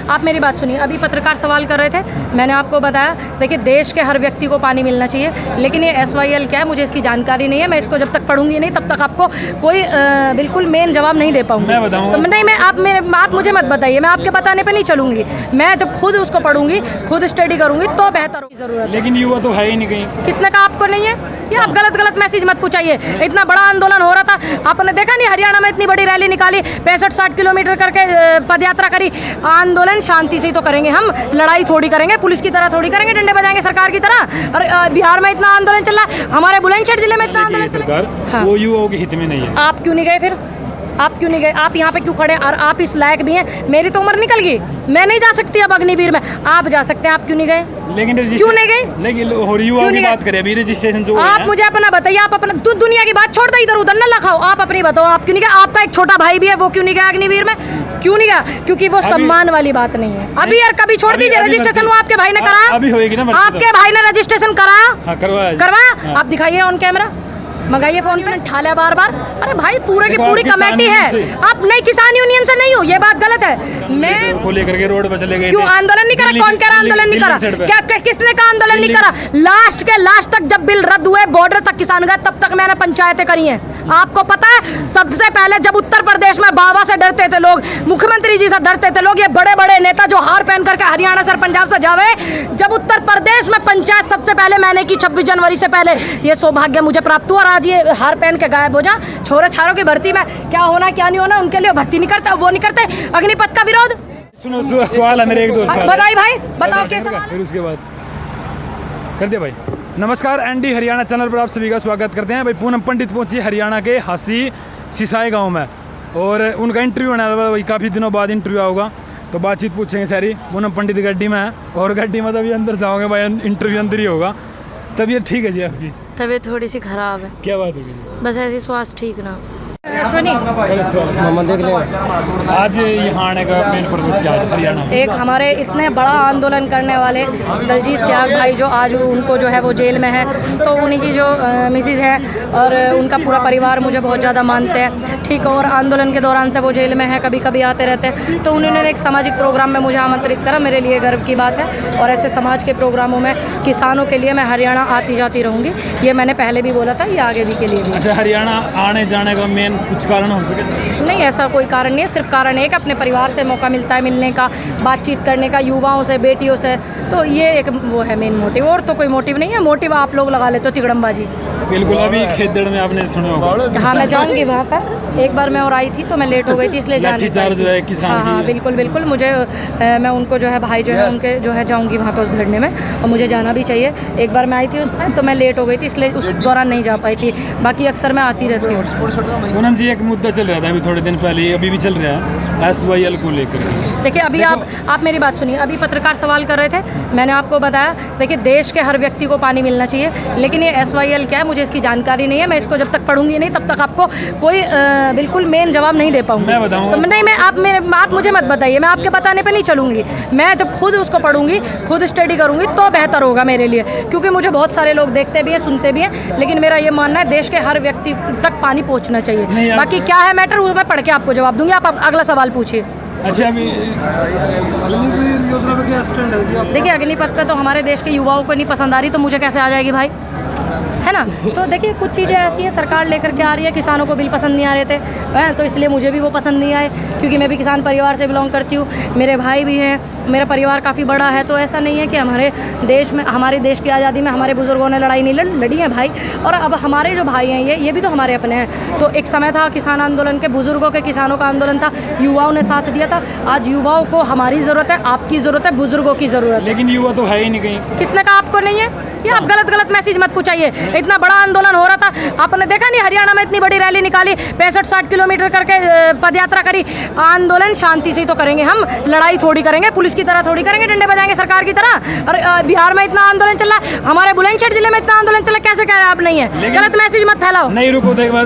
आप मेरी बात सुनिए। अभी पत्रकार सवाल कर रहे थे, मैंने आपको बताया देखिए देश के हर व्यक्ति को पानी मिलना चाहिए, लेकिन ये SYL क्या है मुझे इसकी जानकारी नहीं है। मैं इसको जब तक पढ़ूंगी नहीं तब तक आपको कोई बिल्कुल मेन जवाब नहीं दे पाऊंगी। मैं बताऊंगा तो नहीं, आप मुझे मत बताइए, मैं आपके बताने पे नहीं चलूंगी। मैं जब खुद उसको पढ़ूंगी, खुद स्टडी करूंगी तो बेहतर होगी जरूरत। लेकिन युवा तो है ही नहीं कहीं। किसने कहा आपको नहीं है? ये आप गलत मैसेज मत पूछाइए। इतना बड़ा आंदोलन हो रहा था, आपने देखा नहीं हरियाणा में इतनी बड़ी रैली निकाली, 65-60 किलोमीटर करके पदयात्रा करी। आंदोलन शांति से ही तो करेंगे हम, लड़ाई थोड़ी करेंगे, पुलिस की तरह थोड़ी करेंगे, डंडे बजाएंगे सरकार की तरह। और बिहार में इतना आंदोलन चल रहा है, हमारे बुलंदशहर जिले में इतना आंदोलन चल रहा है। हाँ। वो युवाओं के हित में नहीं है। आप क्यों नहीं गए फिर? आप क्यों नहीं गए? आप यहाँ पे क्यों खड़े? और आप इस लायक भी हैं। मेरी तो उम्र निकल गई, मैं नहीं जा सकती अब अग्निवीर में, आप जा सकते हैं। आप क्यों नहीं गए? लेकिन क्यों नहीं गए? लेकिन युवाओं की बात करें, अभी रजिस्ट्रेशन जो आप मुझे अपना बताइए। आप अपना दुनिया की बात छोड़ दे, इधर उधर न लखाओ। आप अपनी बताओ, आप क्यों नहीं गए? आपका एक छोटा भाई भी है, वो क्यों नहीं गया अग्निवीर में? क्यों नहीं गया? क्योंकि वो सम्मान वाली बात नहीं है। अभी यार कभी छोड़ दीजिए रजिस्ट्रेशन, वो आपके भाई ने कराया, अभी होएगी ना, आपके भाई ने रजिस्ट्रेशन कराया, करवाया। आप दिखाइए ऑन कैमरा, मंगाइए फोन पे, ठाले बार। अरे भाई पूरे की पूरी कमेटी है, आप नई किसान यूनियन से नहीं हो, ये बात गलत है। मैं को लेकर के रोड पर चले गए, क्यों आंदोलन नहीं करा? कौन कह रहा आंदोलन नहीं करा? क्या किसने कहा आंदोलन नहीं करा? लास्ट के लास्ट तक जब बिल रद्द हुए, बॉर्डर तक किसान गए, तब तक मैंने पंचायतें करी हैं। आपको पता है सबसे पहले जब उत्तर प्रदेश में बाबा से डरते थे लोग, मुख्यमंत्री जी से डरते थे लोग, ये बड़े बड़े नेता जो हार पहन करके हरियाणा से पंजाब से जावे, जब उत्तर प्रदेश में पंचायत सबसे पहले मैंने की 26 जनवरी से पहले, ये सौभाग्य मुझे प्राप्त हुआ। और आज ये हार पहन के गायब हो जा। छोरे छारों की भर्ती में क्या होना क्या नहीं होना उनके लिए भर्ती नहीं करता, वो नहीं करते। अग्निपथ का विरोध। सुनो सवाल है मेरे, एक दो बताइए भाई, बताओ क्या सवाल? फिर उसके बाद कर दे भाई। नमस्कार, एनडी हरियाणा चैनल पर आप सभी का स्वागत करते हैं। भाई पूनम पंडित पहुंची हरियाणा के हासी सिसाई गांव में, और उनका इंटरव्यू होने वाला है। भाई काफ़ी दिनों बाद इंटरव्यू होगा, तो बातचीत पूछेंगे सारी। पूनम पंडित गड्डी में है, और गड्डी में तभी अंदर जाओगे भाई, इंटरव्यू अंदर ही होगा। तबीयत ठीक है जी आपकी? तबीयत थोड़ी सी खराब है। क्या बात है? बस ऐसी स्वास्थ्य ठीक ना। देख ले आज यहाँ आने का मेन पर्पस क्या है हरियाणा? एक हमारे इतने बड़ा आंदोलन करने वाले दलजीत सियाग भाई, जो आज उनको जो है वो जेल में है, तो उन्हीं की जो मिसिज है और उनका पूरा परिवार मुझे बहुत ज़्यादा मानते हैं, ठीक है। और आंदोलन के दौरान से वो जेल में है, कभी कभी आते रहते हैं, तो उन्होंने एक सामाजिक प्रोग्राम में मुझे आमंत्रित करा। मेरे लिए गर्व की बात है, और ऐसे समाज के प्रोग्रामों में किसानों के लिए मैं हरियाणा आती जाती रहूँगी। ये मैंने पहले भी बोला था, ये आगे भी के लिए भी। अच्छा, हरियाणा आने जाने का मेन कुछ कारण हो सके? नहीं, ऐसा कोई कारण नहीं है। सिर्फ कारण एक, अपने परिवार से मौका मिलता है मिलने का, बातचीत करने का, युवाओं से, बेटियों से, तो ये एक वो है मेन मोटिव। और तो कोई मोटिव नहीं है। मोटिव आप लोग लगा लेते हो तिगड़मबाजी। बिल्कुल, अभी खेतड़ में आपने सुना होगा। हाँ, मैं जाऊँगी वहाँ पर। एक बार मैं और आई थी तो मैं लेट हो गई थी, इसलिए जाने चार्ज है किसान। हाँ, बिल्कुल मुझे मैं उनको जो है भाई जो है उनके जो है जाऊँगी वहाँ पर उस धरने में, और मुझे जाना भी चाहिए। एक बार मैं आई थी उसमें, तो मैं लेट हो गई थी, इसलिए उस दौरान नहीं जा पाई थी। बाकी अक्सर मैं आती रहती हूँ। पूनम जी, एक मुद्दा चल रहा था अभी थोड़े दिन पहले, अभी भी चल रहा है, SYL को लेकर। देखिए अभी आप मेरी बात सुनिए। अभी पत्रकार सवाल कर रहे थे, मैंने आपको बताया देखिए देश के हर व्यक्ति को पानी मिलना चाहिए, लेकिन ये SYL क्या है मुझे इसकी जानकारी नहीं है। मैं इसको जब तक पढ़ूंगी नहीं तब तक आपको कोई बिल्कुल मेन जवाब नहीं दे पाऊंगी। मैं बताऊंगा तो नहीं, आप मुझे मत बताइए, मैं आपके बताने पे नहीं चलूंगी। मैं जब खुद उसको पढ़ूंगी, खुद स्टडी करूंगी तो बेहतर होगा मेरे लिए, क्योंकि मुझे बहुत सारे लोग देखते भी हैं, सुनते भी हैं, लेकिन मेरा ये मानना है देश के हर व्यक्ति तक पानी पहुँचना चाहिए। बाकी क्या है मैटर, वो मैं पढ़ के आपको जवाब दूंगी। आप अगला सवाल पूछिए। अच्छा, अभी देखिए अग्निपथ पे तो हमारे देश के युवाओं को नहीं पसंद आ रही, तो मुझे कैसे आ जाएगी भाई, है ना? तो देखिए कुछ चीज़ें ऐसी हैं सरकार लेकर के आ रही है, किसानों को बिल पसंद नहीं आ रहे थे, तो इसलिए मुझे भी वो पसंद नहीं आए, क्योंकि मैं भी किसान परिवार से बिलोंग करती हूँ, मेरे भाई भी हैं, मेरा परिवार काफ़ी बड़ा है। तो ऐसा नहीं है कि हमारे देश की आज़ादी में हमारे बुज़ुर्गों ने लड़ाई नहीं लड़ी है भाई, और अब हमारे जो भाई हैं ये भी तो हमारे अपने हैं। तो एक समय था किसान आंदोलन के, बुज़ुर्गों के, किसानों का आंदोलन था, युवाओं ने साथ दिया था। आज युवाओं को हमारी ज़रूरत है, आपकी ज़रूरत है, बुज़ुर्गों की ज़रूरत है। लेकिन युवा तो है ही नहीं कहीं। किसने कहा आपको नहीं है? ये आप गलत मैसेज मत पूछाइए। इतना बड़ा आंदोलन हो रहा था, आपने देखा नहीं हरियाणा में इतनी बड़ी रैली निकाली, 65-60 किलोमीटर करके पदयात्रा करी। आंदोलन शांति से ही तो करेंगे हम, लड़ाई थोड़ी करेंगे, पुलिस की तरह थोड़ी करेंगे, डंडे बजाएंगे सरकार की तरह। और बिहार में इतना आंदोलन चल रहा है, हमारे बुलंदशहर जिले में इतना आंदोलन चल रहा है, कैसे कह रहे हैं आप नहीं है? गलत मैसेज मत फैलाओ। नहीं, रुको तो एक बार।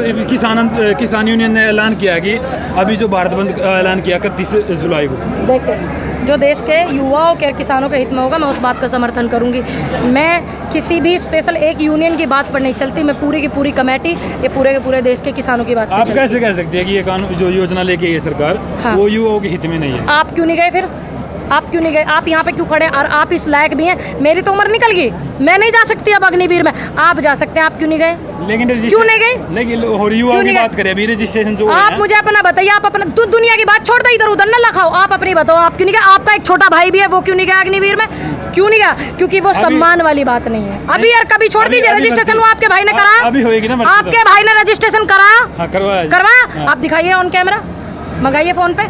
किसान यूनियन ने ऐलान किया कि अभी जो भारत बंद ऐलान किया 31 जुलाई को, देखिए जो देश के युवाओं के, किसानों के हित में होगा, मैं उस बात का समर्थन करूंगी। मैं किसी भी स्पेशल एक यूनियन की बात पर नहीं चलती, मैं पूरी की पूरी कमेटी, ये पूरे के पूरे देश के किसानों की बात। आप कैसे कह सकते हैं कि ये कानून जो योजना लेके आई है सरकार, हाँ, वो युवाओं के हित में नहीं है? आप क्यों नहीं गए फिर? आप क्यों नहीं गए? आप यहाँ पे क्यों खड़े? और आप इस लायक भी हैं? मेरी तो उम्र निकल गई, मैं नहीं जा सकती अब अग्निवीर में, आप जा सकते हैं, आप क्यों नहीं गए? लेकिन क्यों नहीं गए? लेकिन युवा की बात करें अभी रजिस्ट्रेशन जो आप मुझे अपना बताइए, आप अपना दुनिया की बात छोड़ दो, इधर उधर न लखाओ, आप अपनी बताओ, आप क्यों नहीं गए? आपका एक छोटा भाई भी है, वो क्यों नहीं गया अग्निवीर में? क्यों नहीं गया? क्योंकि वो सम्मान वाली बात नहीं है। अभी यार कभी छोड़ दीजिए, रजिस्ट्रेशन वो आपके भाई ने कराया, अभी होएगी ना, आपके भाई ने रजिस्ट्रेशन कराया, करवाया। आप दिखाइए ऑन कैमरा, मंगाइए फोन पे,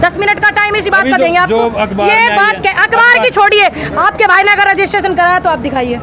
10 मिनट का टाइम इसी बात का देंगे आपको। ये बात अखबार की छोड़िए, आपके भाई ने अगर रजिस्ट्रेशन कराया तो आप दिखाइए,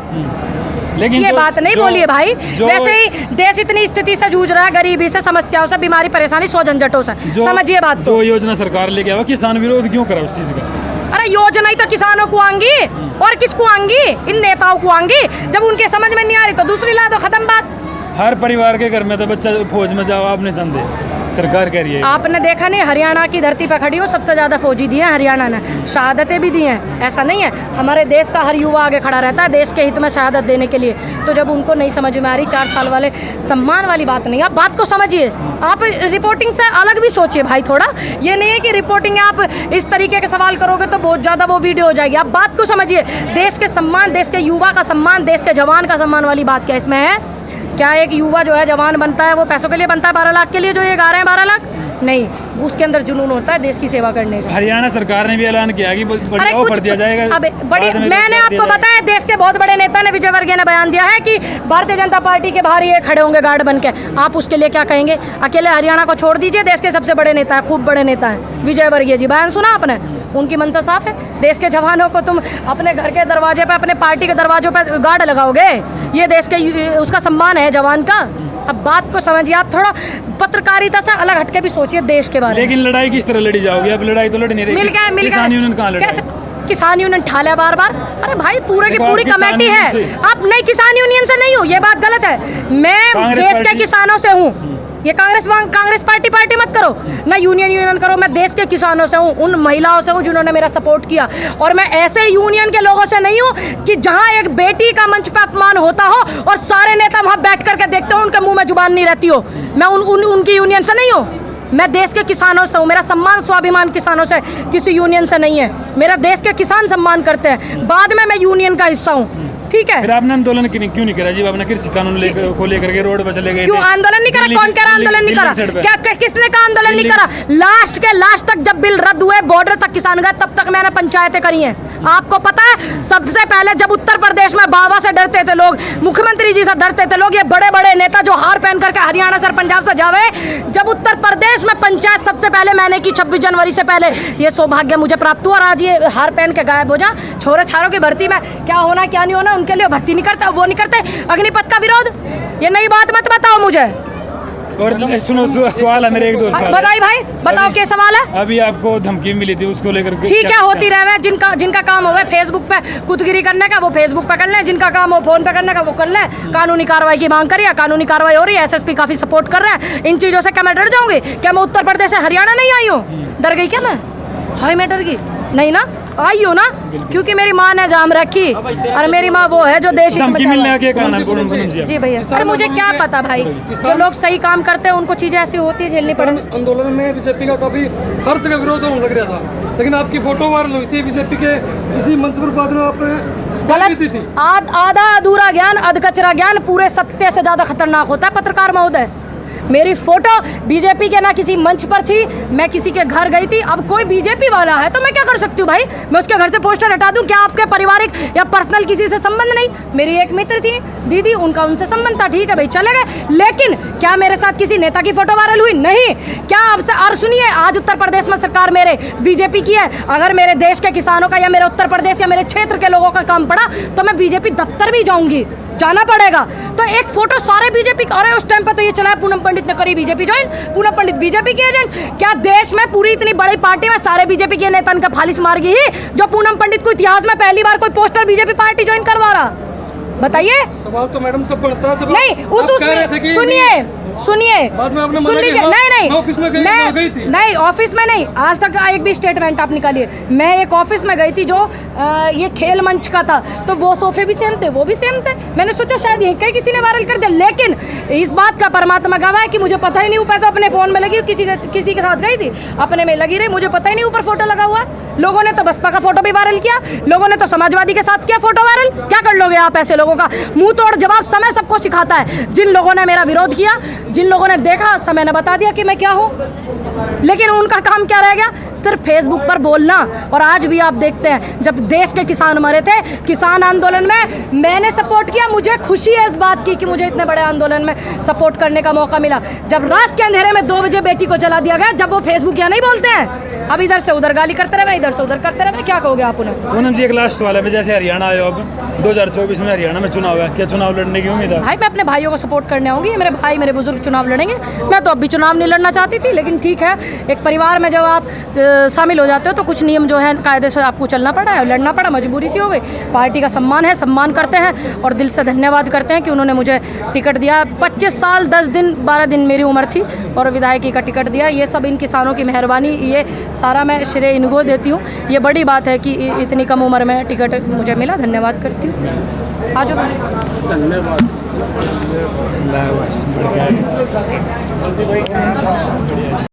लेकिन ये बात नहीं बोलिए भाई। वैसे ही देश इतनी स्थिति से जूझ रहा है, गरीबी से, समस्याओं से, बीमारी, परेशानी, सौ झंझटों से, समझिए बात। जो योजना सरकार लेके आया, किसान विरोध क्यों करा उस चीज का? अरे योजना ही तो किसानों को आएंगी, और किसको आएंगी? इन नेताओं को आएंगी। जब उनके समझ में नहीं आ रही तो दूसरी ला दो, खत्म बात। हर परिवार के घर में तो बच्चा फौज में जाओ, आपने चंदे सरकार कह रही है। आपने देखा नहीं, हरियाणा की धरती पर खड़ी हो, सबसे ज्यादा फौजी दिए हैं हरियाणा ने, शहादतें भी दी हैं, ऐसा नहीं है। हमारे देश का हर युवा आगे खड़ा रहता है देश के हित में शहादत देने के लिए। तो जब उनको नहीं समझ में आ रही, 4 साल वाले सम्मान वाली बात नहीं, आप बात को समझिए। आप रिपोर्टिंग से अलग भी सोचिए भाई थोड़ा, ये नहीं है कि रिपोर्टिंग आप इस तरीके के सवाल करोगे तो बहुत ज़्यादा वो वीडियो हो जाएगी। आप बात को समझिए, देश के सम्मान, देश के युवा का सम्मान, देश के जवान का सम्मान वाली बात क्या इसमें है? क्या एक युवा जो है जवान बनता है वो पैसों के लिए बनता है? 12 लाख के लिए जो ये गा रहे हैं 12 लाख? नहीं, उसके अंदर जुनून होता है देश की सेवा करने का। हरियाणा सरकार ने भी ऐलान किया कि बढ़ावा कर दिया जाएगा। अब बड़ी मैंने आपको बताया, देश के बहुत बड़े नेता ने, विजय वर्गीय ने बयान दिया है कि भारतीय जनता पार्टी के बाहर ये खड़े होंगे गार्ड बन के। आप उसके लिए क्या कहेंगे? अकेले हरियाणा को छोड़ दीजिए, देश के सबसे बड़े नेता है, खूब बड़े नेता है विजय वर्गीय जी, बयान सुना आपने? उनकी मंशा साफ है, देश के जवानों को तुम अपने घर के दरवाजे पे, अपने पार्टी के दरवाजों पे गार्ड लगाओगे? ये देश के उसका सम्मान है जवान का। अब बात को समझिए, आप थोड़ा पत्रकारिता से अलग हटके भी सोचिए देश के बारे में। लेकिन लड़ाई किस तरह लड़ी जाओगी? अब लड़ाई तो लड़ नहीं रही। किसान यूनियन कहाँ लड़? किसान यूनियन ठाले बार बार। अरे भाई पूरे की पूरी कमेटी है, आप नहीं किसान यूनियन से नहीं हो, ये बात गलत है। मैं देश के किसानों से हूँ। ये कांग्रेस पार्टी मत करो ना, यूनियन करो। मैं देश के किसानों से हूँ, उन महिलाओं से हूँ जिन्होंने मेरा सपोर्ट किया। और मैं ऐसे यूनियन के लोगों से नहीं हूँ कि जहाँ एक बेटी का मंच पे अपमान होता हो और सारे नेता वहाँ बैठ करके देखते हो, उनके मुंह में जुबान नहीं रहती हो। मैं उनकी यूनियन से नहीं हूँ, मैं देश के किसानों से हूँ। मेरा सम्मान स्वाभिमान किसानों से, किसी यूनियन से नहीं है। मेरा देश के किसान सम्मान करते हैं, बाद में मैं यूनियन का हिस्सा हूँ, ठीक है। फिर आपने आंदोलन क्यों नहीं करा जी? आपने कृषि कानून को लेकर के रोड पर चले गए, क्यों आंदोलन नहीं करा? कौन कह रहा आंदोलन नहीं करा? क्या किसने कहा आंदोलन नहीं करा? लास्ट तक जब बिल रद्द हुए, बॉर्डर तक किसान गए, तब तक मैंने पंचायतें करी हैं। आपको पता है, सबसे पहले जब उत्तर प्रदेश में बाबा से डरते थे लोग, मुख्यमंत्री जी से डरते थे लोग, ये बड़े बड़े नेता जो हार पहन करके हरियाणा से, पंजाब से जावे, जब उत्तर प्रदेश में पंचायत सबसे पहले मैंने की 26 जनवरी से पहले, ये सौभाग्य मुझे प्राप्त हुआ। और आज ये हार पहन के गायब हो जा। छोरे छारों की भर्ती में क्या होना क्या नहीं होना, उनके लिए भर्ती नहीं करता, वो नहीं करते। अग्निपथ का विरोध, ये नई बात मत बताओ मुझे। और सुनो, सवाल है मेरे, एक दो सवाल। बताइए भाई, बताओ क्या सवाल है? अभी आपको धमकी मिली थी, उसको लेकर ठीक है, होती रहे। जिनका काम हो फेसबुक पे कुतगिरी करने का, वो फेसबुक पे कर लें। जिनका काम हो फोन पे करने का, वो कर लें। कानूनी कार्रवाई की मांग करिए, कानूनी कार्रवाई हो रही है। SSP काफी सपोर्ट कर रहे हैं। इन चीजों से क्या मैं डर जाऊंगी? क्या मैं उत्तर प्रदेश से हरियाणा नहीं आई हूँ? डर गई क्या मैं? हाय, मैं डर गई नहीं ना, आई हो ना, क्योंकि मेरी माँ ने जाम रखी, और मेरी माँ वो है जो देश हित में जी भैया। अरे मुझे क्या पता भाई, जो लोग सही काम करते हैं उनको चीजें ऐसी होती है, झेलनी पड़े। आंदोलन में बीजेपी का काफी हर जगह विरोध होने लग रहा था, लेकिन आपकी फोटो वायरल हुई थी बीजेपी के किसी मंच पर, बाद में आपने गलत थी। आधा अधूरा ज्ञान, अधकचरा ज्ञान पूरे सत्य से ज्यादा खतरनाक होता है पत्रकार महोदय। मेरी फोटो बीजेपी के ना किसी मंच पर थी, मैं किसी के घर गई थी। अब कोई बीजेपी वाला है तो मैं क्या कर सकती हूँ भाई? मैं उसके घर से पोस्टर हटा दूँ? क्या आपके पारिवारिक या पर्सनल किसी से संबंध नहीं? मेरी एक मित्र थी दीदी, उनका उनसे संबंध था, ठीक है भाई, चले गए। लेकिन क्या मेरे साथ किसी नेता की फोटो वायरल हुई? नहीं। क्या आपसे? और सुनिए, आज उत्तर प्रदेश में सरकार मेरे बीजेपी की है। अगर मेरे देश के किसानों का या मेरे उत्तर प्रदेश या मेरे क्षेत्र के लोगों का काम पड़ा तो मैं बीजेपी दफ्तर भी जाऊंगी, जाना पड़ेगा। तो एक फोटो सारे बीजेपी, अरे उस टाइम पर तो ये चला पूनम पंडित ने करी बीजेपी ज्वाइन, पूनम पंडित बीजेपी के एजेंट। क्या देश में पूरी इतनी बड़ी पार्टी में सारे बीजेपी के नेता का फालिस मार गई जो पूनम पंडित को इतिहास में पहली बार कोई पोस्टर बीजेपी पार्टी ज्वाइन करवा रहा? बताइए। सवाल तो मैडम तब बनता है नहीं, सुनिए सुन लीजिए। नहीं ऑफिस में नहीं, आज तक एक भी स्टेटमेंट आप निकालिए। मैं एक ऑफिस में गई थी जो ये खेल मंच का था, तो वो सोफे भी सेम थे, वो भी सेम थे। मैंने सोचा शायद यहीं कहीं किसी ने वायरल कर दिया, लेकिन इस बात का परमात्मा गवाह है कि मुझे पता ही नहीं, ऊपर तो अपने फ़ोन में लगी, किसी के साथ गई थी, अपने में लगी रही, मुझे पता ही नहीं ऊपर फोटो लगा हुआ। लोगों ने तो बसपा का फोटो भी वायरल किया, लोगों ने तो समाजवादी के साथ किया फोटो वायरल। क्या कर लोगे आप ऐसे लोगों का? मुंह तोड़ जवाब समय सबको सिखाता है। जिन लोगों ने मेरा विरोध किया, जिन लोगों ने देखा, समय ने बता दिया कि मैं क्या हूँ, लेकिन उनका काम क्या रह गया? सिर्फ फेसबुक पर बोलना। और आज भी आप देखते हैं, जब देश के किसान मरे थे, किसान आंदोलन में मैंने सपोर्ट किया। मुझे खुशी है इस बात की कि मुझे इतने बड़े आंदोलन में सपोर्ट करने का मौका मिला। जब रात के अंधेरे में 2 बजे बेटी को जला दिया गया, जब वो फेसबुक यहाँ नहीं बोलते हैं, अब इधर से उधर गाली करते रहे, इधर से उधर करते रहे, क्या कहोगे आप उन्हें? पूनम जी, एक लास्ट सवाल है, जैसे हरियाणा आए हो अब, 2024 में हरियाणा में चुनाव है, क्या चुनाव लड़ने की उम्मीद है? भाई मैं अपने भाइयों को सपोर्ट करने आऊँगी, मेरे भाई मेरे बुजुर्ग चुनाव लड़ेंगे। मैं तो अब भी चुनाव नहीं लड़ना चाहती थी, लेकिन ठीक है, एक परिवार में जब आप शामिल हो जाते हो तो कुछ नियम जो है कायदे से आपको चलना पड़ा है, लड़ना पड़ा, मजबूरी सी हो गई। पार्टी का सम्मान है, सम्मान करते हैं और दिल से धन्यवाद करते हैं कि उन्होंने मुझे टिकट दिया। 25 साल 10 दिन 12 दिन मेरी उम्र थी और विधायकी का टिकट दिया। ये सब इन किसानों की मेहरबानी, ये सारा मैं श्रेय इनको देती हूँ। ये बड़ी बात है कि इतनी कम उम्र में टिकट मुझे मिला, धन्यवाद करती हूँ। आ जाओ। धन्यवाद।